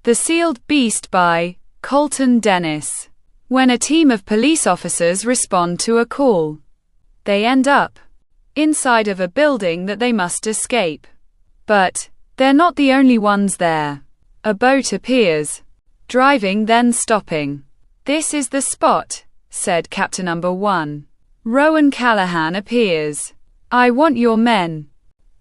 The Sealed Beast by Colton Dennis. When a team of police officers respond to a call, they end up inside of a building that they must escape. But they're not the only ones there. A boat appears, driving then stopping. "This is the spot," said Captain Number 1. Rowan Callahan appears. "I want your men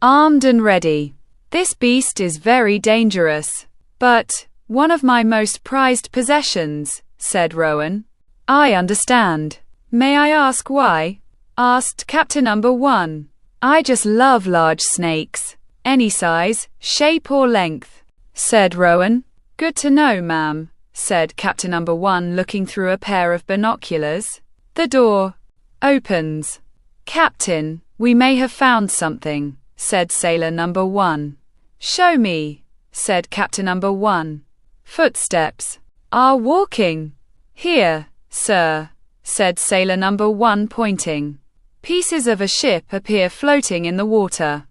armed and ready. This beast is very dangerous, but one of my most prized possessions," said Rowan. "I understand. May I ask why?" asked Captain Number 1. "I just love large snakes. Any size, shape or length," said Rowan. "Good to know, ma'am," said Captain Number 1, looking through a pair of binoculars. The door opens. "Captain, we may have found something," said Sailor Number 1. "Show me," said Captain Number 1. Footsteps are walking. "Here, sir," said Sailor Number 1, pointing. Pieces of a ship appear floating in the water.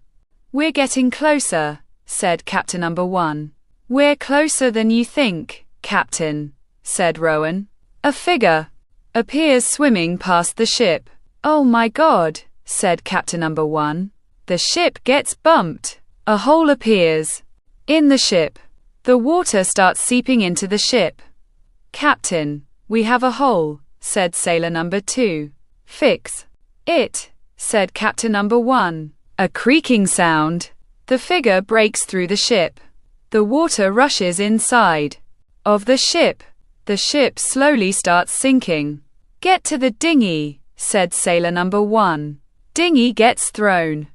"We're getting closer," said Captain Number 1. "We're closer than you think, Captain," said Rowan. A figure appears swimming past the ship. "Oh my God," said Captain Number 1. The ship gets bumped. A hole appears in the ship. The water starts seeping into the ship. "Captain, we have a hole," said Sailor Number 2. "Fix it," said Captain Number 1. A creaking sound. The figure breaks through the ship. The water rushes inside of the ship. The ship slowly starts sinking. "Get to the dinghy," said Sailor Number 1. Dinghy gets thrown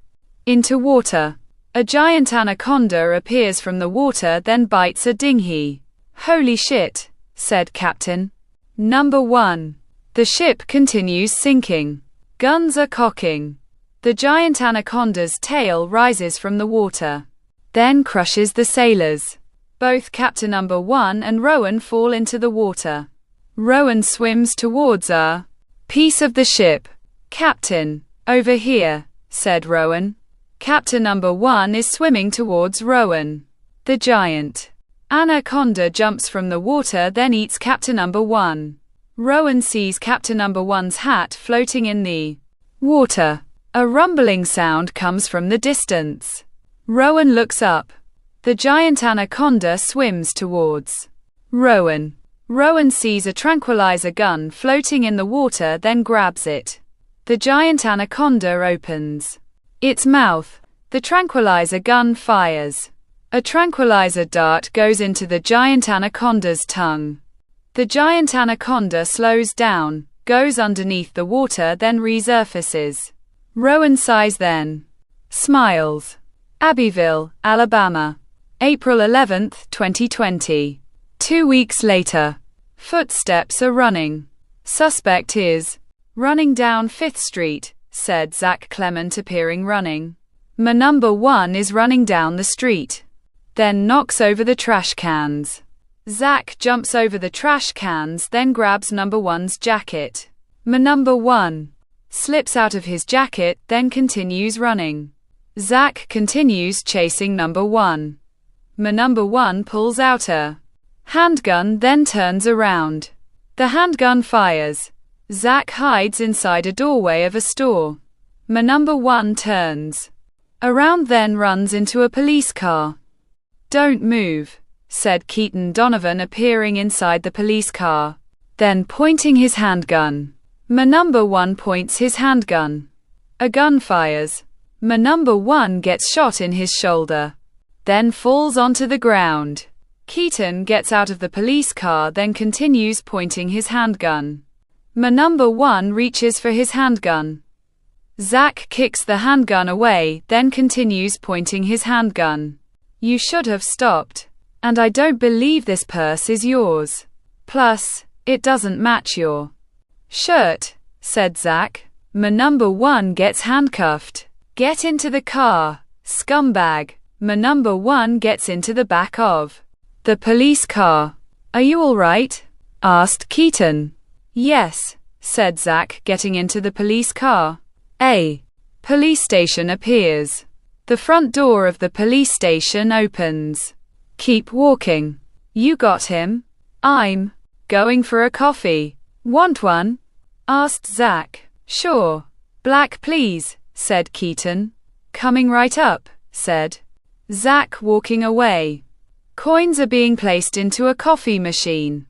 into water. A giant anaconda appears from the water, then bites a dinghy. "Holy shit," said Captain Number 1. The ship continues sinking. Guns are cocking. The giant anaconda's tail rises from the water, then crushes the sailors. Both Captain Number 1 and Rowan fall into the water. Rowan swims towards a piece of the ship. "Captain, over here," said Rowan. Captain Number 1 is swimming towards Rowan. The giant anaconda jumps from the water, then eats Captain Number 1. Rowan sees Captain Number 1's hat floating in the water. A rumbling sound comes from the distance. Rowan looks up. The giant anaconda swims towards Rowan. Rowan sees a tranquilizer gun floating in the water, then grabs it. The giant anaconda opens its mouth. The tranquilizer gun fires. A tranquilizer dart goes into the giant anaconda's tongue. The giant anaconda slows down, goes underneath the water, then resurfaces. Rowan sighs, then smiles. Abbeville, Alabama. April 11, 2020. 2 weeks later. Footsteps are running. Suspect is running down 5th Street, said Zach Clement, appearing running. My Number 1 is running down the street, then knocks over the trash cans. Zach jumps over the trash cans, then grabs Number 1's jacket. My Number 1 slips out of his jacket, then continues running. Zach continues chasing Number 1. My Number 1 pulls out a handgun, then turns around. The handgun fires. Zach hides inside a doorway of a store. My Number 1 turns around, then runs into a police car. "Don't move," said Keaton Donovan, appearing inside the police car, then pointing his handgun. My Number 1 points his handgun. A gun fires. My Number 1 gets shot in his shoulder, then falls onto the ground. Keaton gets out of the police car, then continues pointing his handgun. My Number 1 reaches for his handgun. Zach kicks the handgun away, then continues pointing his handgun. "You should have stopped. And I don't believe this purse is yours. Plus, it doesn't match your shirt," said Zach. My Number 1 gets handcuffed. "Get into the car, scumbag." My Number 1 gets into the back of the police car. "Are you all right?" asked Keaton. "Yes," said Zach, getting into the police car. A police station appears. The front door of the police station opens. "Keep walking," You got him? I'm going for a coffee. Want one? Asked Zach. Sure. Black, please, said Keaton. Coming right up, said Zach, walking away. Coins are being placed into a coffee machine.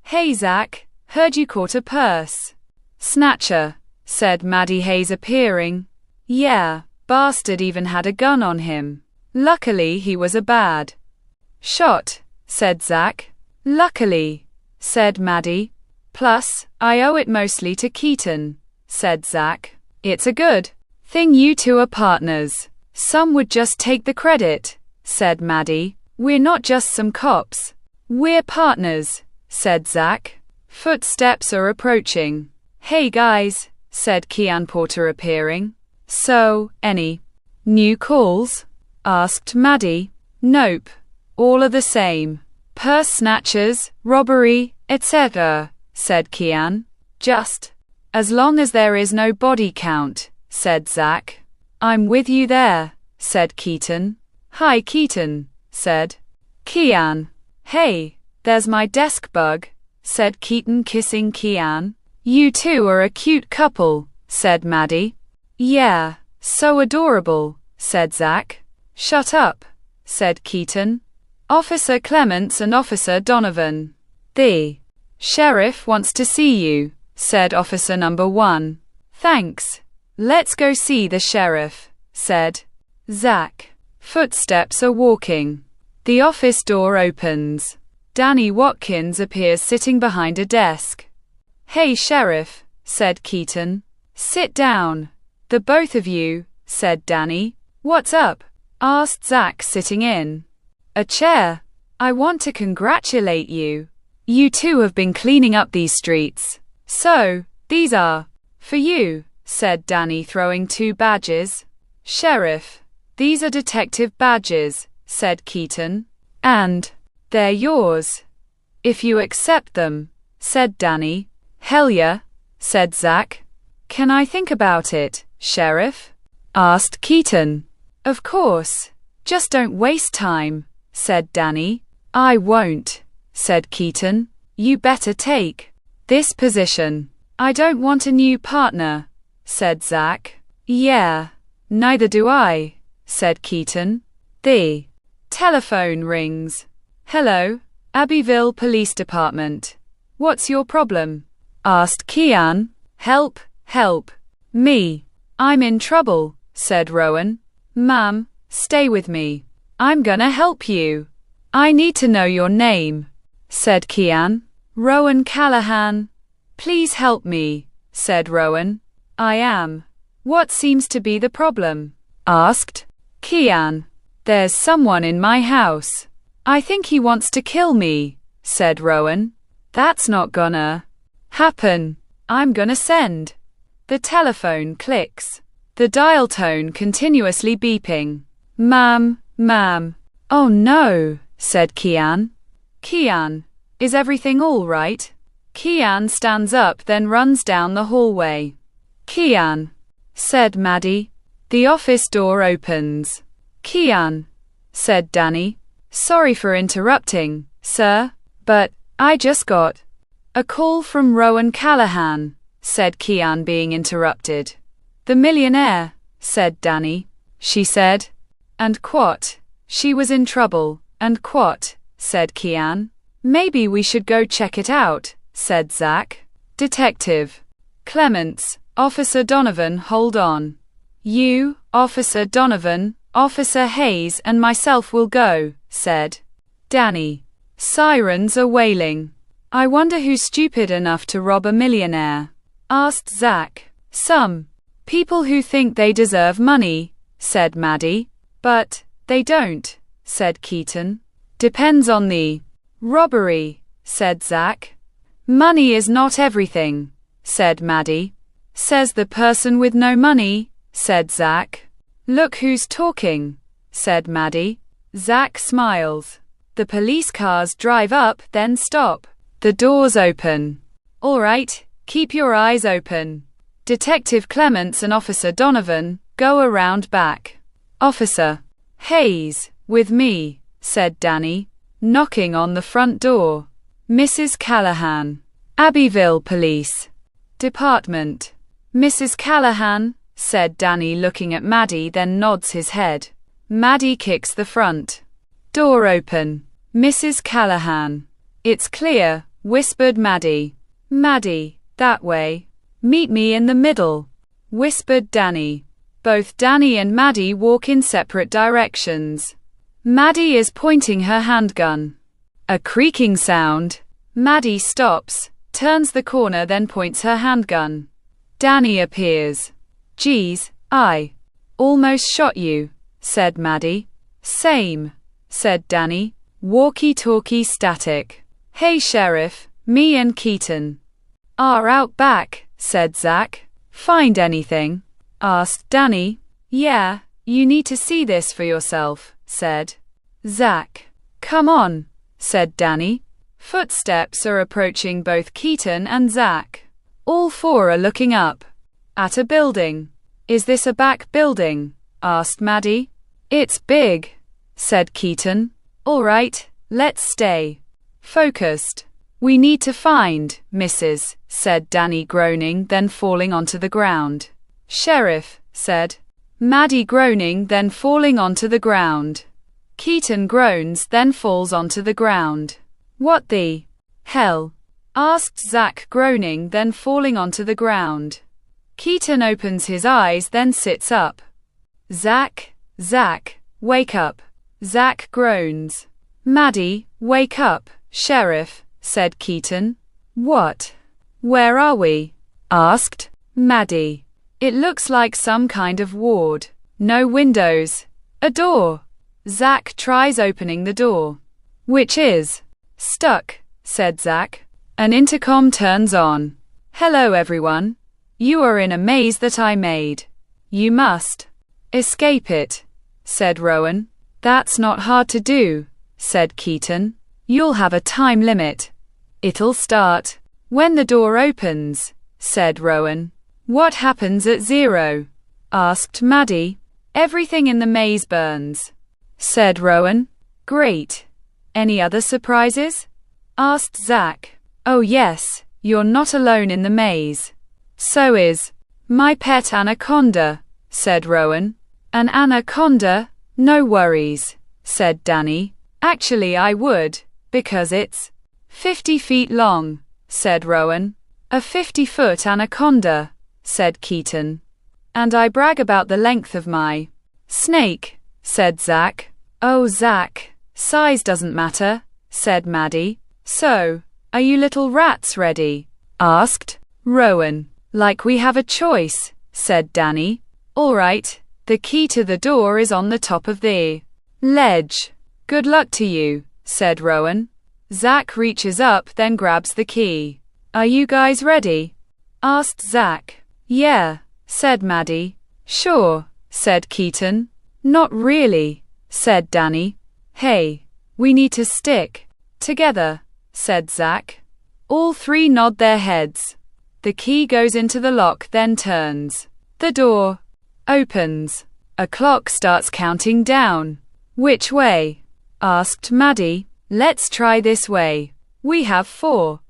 Hey Zach, heard you caught a purse snatcher, said Maddie Hayes, appearing. Yeah, bastard even had a gun on him. Luckily he was a bad shot, said Zach. Luckily, said Maddie. Plus, I owe it mostly to Keaton, said Zach. It's a good thing you two are partners. Some would just take the credit, said Maddie. We're not just some cops. We're partners, said Zach. Footsteps are approaching. Hey guys, said Kean Porter, appearing. So, any new calls? Asked Maddie. Nope. All are the same. Purse snatchers, robbery, etc., said Kean. Just as long as there is no body count, said Zach. I'm with you there, said Keaton. Hi Keaton, said Kean. Hey, there's my desk bug, said Keaton, kissing Kean. You two are a cute couple, said Maddie. Yeah, so adorable, said Zach. Shut up, said Keaton. Officer Clements and Officer Donovan. The sheriff wants to see you, said Officer Number 1. Thanks. Let's go see the sheriff, said Zach. Footsteps are walking. The office door opens. Danny Watkins appears sitting behind a desk. Hey sheriff, said Keaton. Sit down. The both of you, said Danny. What's up? Asked Zach, sitting in a chair. I want to congratulate you. You two have been cleaning up these streets. So, these are for you, said Danny, throwing 2 badges. Sheriff, these are detective badges, said Keaton. And they're yours, if you accept them, said Danny. Hell yeah, said Zach. Can I think about it, Sheriff? Asked Keaton. Of course. Just don't waste time, said Danny. I won't, said Keaton. You better take this position. I don't want a new partner, said Zach. Yeah, neither do I, said Keaton. The telephone rings. Hello, Abbeville Police Department. What's your problem? Asked Kean. Help, help. Me. I'm in trouble, said Rowan. Ma'am, stay with me. I'm gonna help you. I need to know your name, said Kean. Rowan Callahan. Please help me, said Rowan. I am. What seems to be the problem? Asked Kean. There's someone in my house. I think he wants to kill me, said Rowan. That's not gonna happen. I'm gonna send. The telephone clicks. The dial tone continuously beeping. Ma'am, ma'am. Oh no, said Kean. Kean, is everything all right? Kean stands up, then runs down the hallway. Kean, said Maddie. The office door opens. Kean, said Danny. Sorry for interrupting, sir, but I just got a call from Rowan Callahan, said Kean, being interrupted. The millionaire, said Danny. She said. And quat. She was in trouble, and quat, said Kean. Maybe we should go check it out, said Zach. Detective Clements, Officer Donovan, hold on. You, Officer Donovan, Officer Hayes and myself will go, said Danny. Sirens are wailing. I wonder who's stupid enough to rob a millionaire, asked Zach. Some people who think they deserve money, said Maddie. But they don't, said Keaton. Depends on the robbery, said Zach. Money is not everything, said Maddie. Says the person with no money, said Zach. Look who's talking, said Maddie. Zach smiles. The police cars drive up, then stop. The doors open. All right, keep your eyes open. Detective Clements and Officer Donovan go around back. Officer Hayes, with me, said Danny. Knocking on the front door. Mrs. Callahan. Abbeville Police Department. Mrs. Callahan, said Danny, looking at Maddie, then nods his head. Maddie kicks the front door open. Mrs. Callahan. It's clear, whispered Maddie. Maddie, that way. Meet me in the middle, whispered Danny. Both Danny and Maddie walk in separate directions. Maddie is pointing her handgun. A creaking sound. Maddie stops, turns the corner, then points her handgun. Danny appears. Geez, I almost shot you, said Maddie. Same, said Danny. Walkie-talkie static. Hey Sheriff, me and Keaton are out back, said Zach. Find anything? Asked Danny. Yeah, you need to see this for yourself, said Zach. Come on, said Danny. Footsteps are approaching both Keaton and Zach. All four are looking up at a building. Is this a back building? Asked Maddie. It's big, said Keaton. All right, let's stay focused. We need to find Mrs., said Danny, groaning, then falling onto the ground. Sheriff, said Maddie, groaning, then falling onto the ground. Keaton groans, then falls onto the ground. What the hell? Asked Zach, groaning, then falling onto the ground. Keaton opens his eyes, then sits up. Zach, wake up. Zach groans. Maddie, wake up. Sheriff, said Keaton. What? Where are we? Asked Maddie. It looks like some kind of ward. No windows. A door. Zach tries opening the door, which is stuck, said Zach. An intercom turns on. Hello everyone. You are in a maze that I made. You must escape it, said Rowan. That's not hard to do, said Keaton. You'll have a time limit. It'll start when the door opens, said Rowan. What happens at 0? Asked Maddie. Everything in the maze burns, said Rowan. Great. Any other surprises? Asked Zach. Oh yes, you're not alone in the maze. So is my pet anaconda, said Rowan. An anaconda? No worries, said Danny. Actually I would, because it's 50 feet long, said Rowan. A 50-foot anaconda, said Keaton. And I brag about the length of my snake, said Zach. Oh Zach, size doesn't matter, said Maddie. So, are you little rats ready? Asked Rowan. Like we have a choice, said Danny. All right, the key to the door is on the top of the ledge. Good luck to you, said Rowan. Zach reaches up, then grabs the key. Are you guys ready? Asked Zach. Yeah, said Maddie. Sure, said Keaton. Not really, said Danny. Hey, we need to stick together, said Zach. All three nod their heads. The key goes into the lock, then turns. The door opens. A clock starts counting down. Which way? Asked Maddie. Let's try this way. We have 4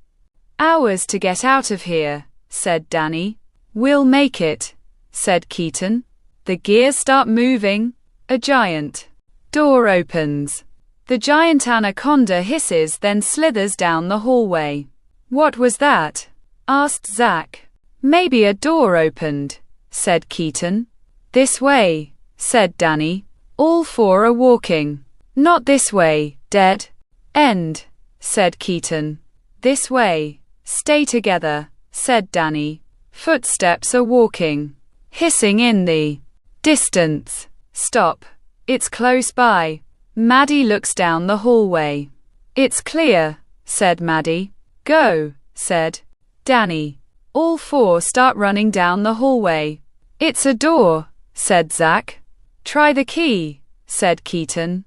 hours to get out of here, said Danny. We'll make it, said Keaton. The gears start moving. A giant door opens. The giant anaconda hisses, then slithers down the hallway. What was that? Asked Zach. Maybe a door opened, said Keaton. This way, said Danny. All 4 are walking. Not this way, dead end, said Keaton. This way. Stay together, said Danny. Footsteps are walking, hissing in the distance. Stop. It's close by. Maddie looks down the hallway. It's clear, said Maddie. Go, said Danny. All 4 start running down the hallway. It's a door, said Zach. Try the key, said Keaton.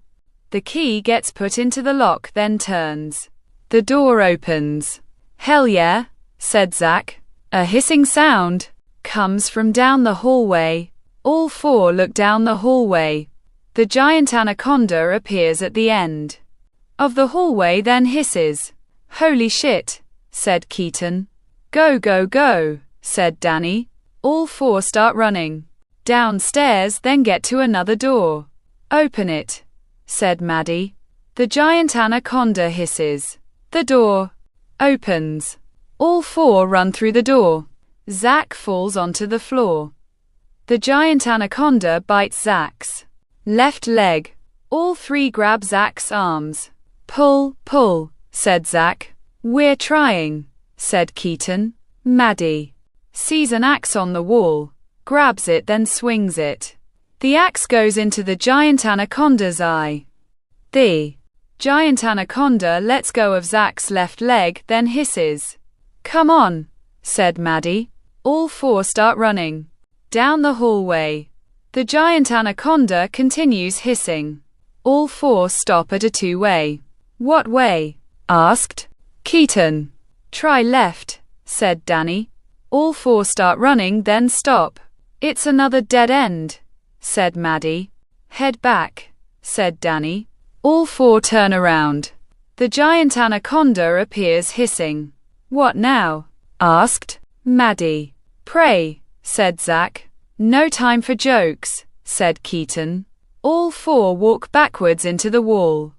The key gets put into the lock, then turns. The door opens. Hell yeah, said Zach. A hissing sound comes from down the hallway. All 4 look down the hallway. The giant anaconda appears at the end. of the hallway then hisses. Holy shit, said Keaton. Go, go, go, said Danny. All four start running. Downstairs, then get to another door. Open it, said Maddie. The giant anaconda hisses. The door opens. All four run through the door. Zach falls onto the floor. The giant anaconda bites Zach's left leg. All three grab Zach's arms. Pull, pull, said Zach. We're trying, said Keaton. Maddie sees an axe on the wall, grabs it then swings it. The axe goes into the giant anaconda's eye. The giant anaconda lets go of Zach's left leg then hisses. Come on, said Maddie. All four start running. Down the hallway. The giant anaconda continues hissing. All four stop at a two-way. What way? Asked Keaton. Try left, said Danny. All four start running then stop. It's another dead end, said Maddie. Head back, said Danny. All four turn around. The giant anaconda appears hissing. What now? Asked Maddie. Pray, said Zach. No time for jokes, said Keaton. All four walk backwards into the wall.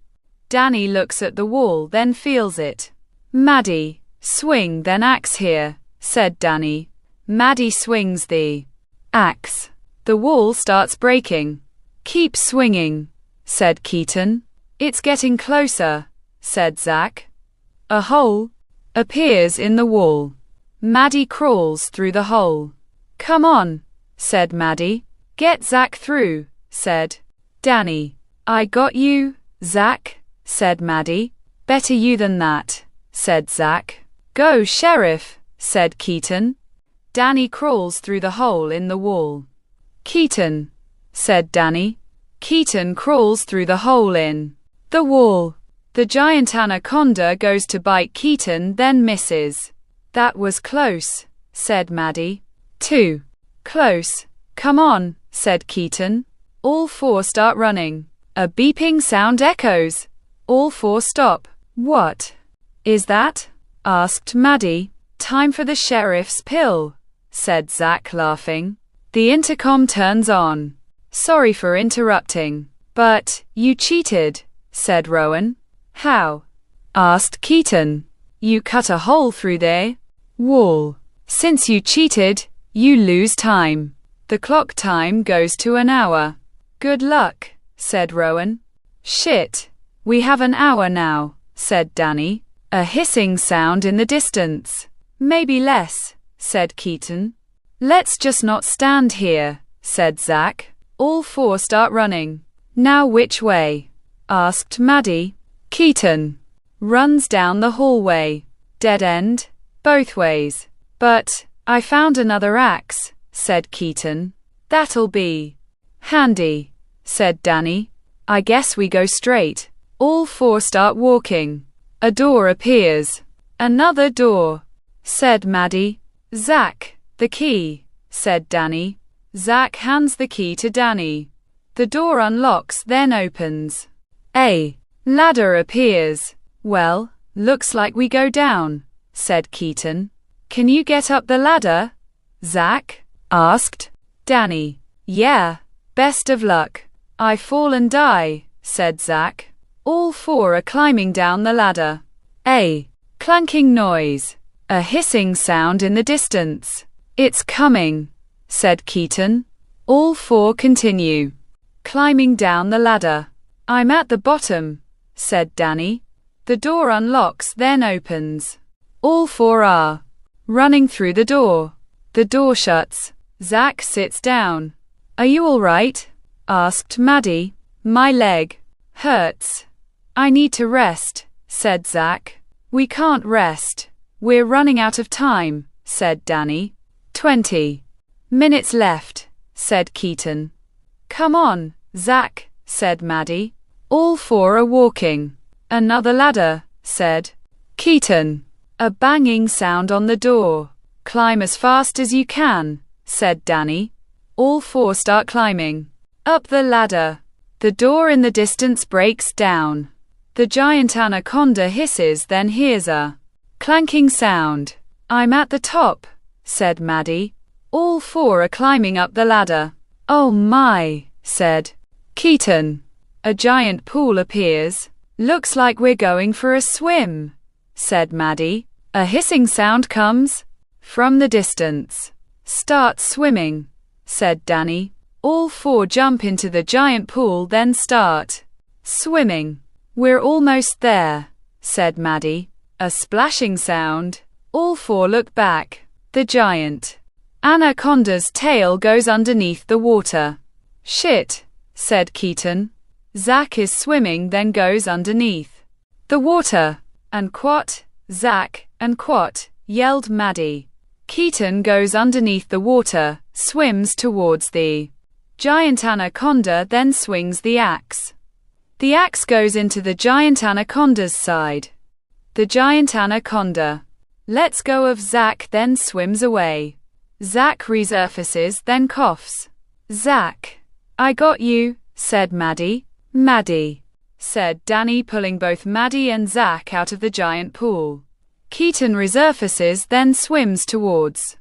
Danny looks at the wall then feels it. Maddie, swing then axe here, said Danny. Maddie swings the axe. The wall starts breaking. Keep swinging, said Keaton. It's getting closer, said Zach. A hole appears in the wall. Maddie crawls through the hole. Come on, said Maddie. Get Zach through, said Danny. I got you, Zach, said Maddie. Better you than that, said Zach. Go, Sheriff, said Keaton. Danny crawls through the hole in the wall. Keaton, said Danny. Keaton crawls through the hole in the wall. The giant anaconda goes to bite Keaton then misses. That was close, said Maddie. Too close. Come on, said Keaton. All four start running. A beeping sound echoes. All four stop. What is that? Asked Maddie. Time for the sheriff's pill, said Zach laughing. The intercom turns on. Sorry for interrupting, but you cheated, said Rowan. How? Asked Keaton. You cut a hole through their wall. Since you cheated, you lose time. The clock time goes to an hour. Good luck, said Rowan. Shit. We have an hour now, said Danny. A hissing sound in the distance. Maybe less, said Keaton. Let's just not stand here, said Zach. All four start running. Now which way? Asked Maddie. Keaton runs down the hallway. Dead end? Both ways. But I found another axe, said Keaton. That'll be handy, said Danny. I guess we go straight. All four start walking. A door appears. Another door, said Maddie. Zach, the key, said Danny. Zach hands the key to Danny. The door unlocks then opens. A ladder appears. Well, looks like we go down, said Keaton. Can you get up the ladder? Zach asked Danny. Yeah, best of luck. I fall and die, said Zach. All four are climbing down the ladder. A clanking noise. A hissing sound in the distance. It's coming, said Keaton. All four continue climbing down the ladder. I'm at the bottom, said Danny. The door unlocks then opens. All four are running through the door. The door shuts. Zach sits down. Are you all right? Asked Maddie. My leg hurts. I need to rest, said Zach. We can't rest. We're running out of time, said Danny. 20 minutes left, said Keaton. Come on, Zach, said Maddie. All four are walking. Another ladder, said Keaton. A banging sound on the door. Climb as fast as you can, said Danny. All four start climbing up the ladder. The door in the distance breaks down. The giant anaconda hisses, then hears a clanking sound. I'm at the top, said Maddie. All four are climbing up the ladder. Oh my, said Keaton. A giant pool appears. Looks like we're going for a swim, said Maddie. A hissing sound comes from the distance. Start swimming, said Danny. All four jump into the giant pool, then start swimming. We're almost there, said Maddie. A splashing sound. All four look back. The giant anaconda's tail goes underneath the water. Shit, said Keaton. Zach is swimming, then goes underneath the water. And quat, Zach, and quat, yelled Maddie. Keaton goes underneath the water, swims towards the giant anaconda, then swings the axe. The axe goes into the giant anaconda's side. The giant anaconda lets go of Zach, then swims away. Zach resurfaces, then coughs. Zach, I got you, said Maddie. Maddie, said Danny, pulling both Maddie and Zach out of the giant pool. Keaton resurfaces, then swims towards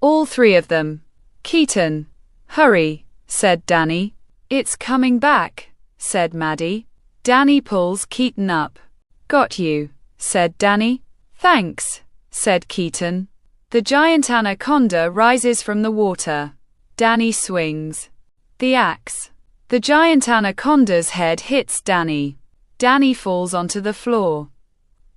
all three of them. Keaton, hurry, said Danny. It's coming back, said Maddie. Danny pulls Keaton up. Got you, said Danny. Thanks, said Keaton. The giant anaconda rises from the water. Danny swings the axe. The giant anaconda's head hits Danny. Danny falls onto the floor.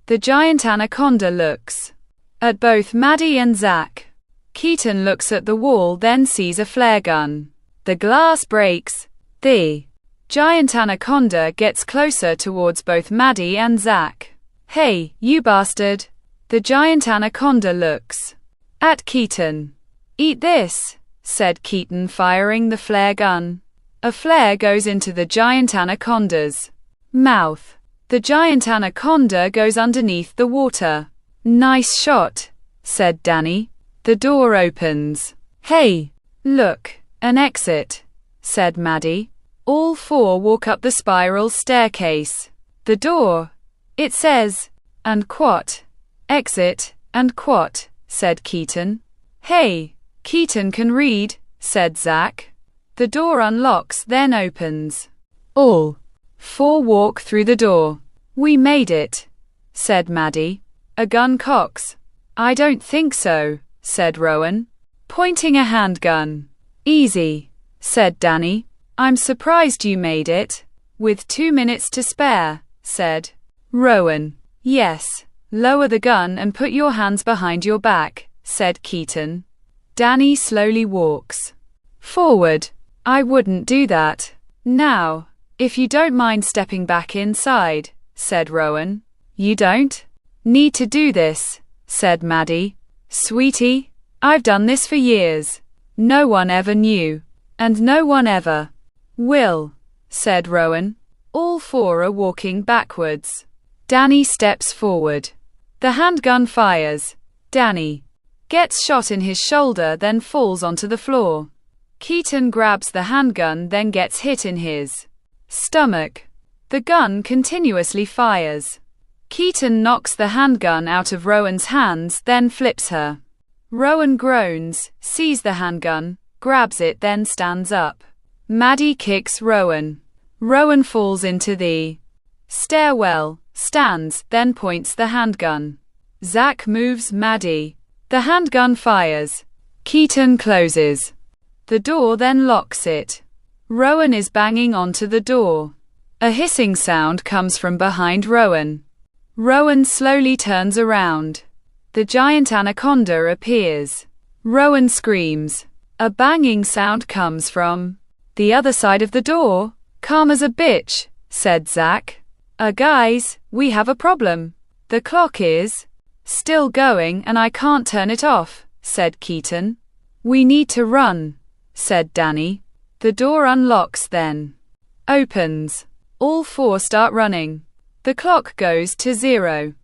The giant anaconda looks at both Maddie and Zach. Keaton looks at the wall, then sees a flare gun. The glass breaks. The giant anaconda gets closer towards both Maddie and Zach. Hey, you bastard! The giant anaconda looks at Keaton. Eat this, said Keaton, firing the flare gun. A flare goes into the giant anaconda's mouth. The giant anaconda goes underneath the water. Nice shot, said Danny. The door opens. Hey, look, an exit, said Maddie. All four walk up the spiral staircase. The door, it says, and quat, exit, and quat, said Keaton. Hey, Keaton can read, said Zach. The door unlocks, then opens. All four walk through the door. We made it, said Maddie. A gun cocks. I don't think so, said Rowan, pointing a handgun. Easy, said Danny. I'm surprised you made it. With 2 minutes to spare, said Rowan. Yes, lower the gun and put your hands behind your back, said Keaton. Danny slowly walks forward. I wouldn't do that. Now, if you don't mind stepping back inside, said Rowan. You don't need to do this, said Maddie. Sweetie, I've done this for years. No one ever knew. And no one ever will, said Rowan. All four are walking backwards. Danny steps forward. The handgun fires. Danny gets shot in his shoulder, then falls onto the floor. Keaton grabs the handgun, then gets hit in his stomach. The gun continuously fires. Keaton knocks the handgun out of Rowan's hands, then flips her. Rowan groans, sees the handgun, grabs it, then stands up. Maddie kicks Rowan. Rowan falls into the stairwell, stands, then points the handgun. Zach moves Maddie. The handgun fires. Keaton closes the door, then locks it. Rowan is banging onto the door. A hissing sound comes from behind Rowan. Rowan slowly turns around. The giant anaconda appears. Rowan screams. A banging sound comes from the other side of the door. Calm as a bitch, said Zach. Guys, we have a problem. The clock is still going and I can't turn it off, said Keaton. We need to run, said Danny. The door unlocks, then opens. All four start running. The clock goes to 0.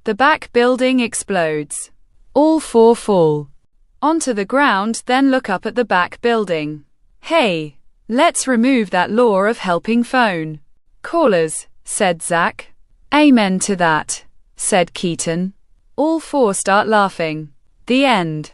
The back building explodes. All four fall onto the ground, then look up at the back building. Hey, let's remove that law of helping phone callers, said Zach. Amen to that, said Keaton. All four start laughing. The end.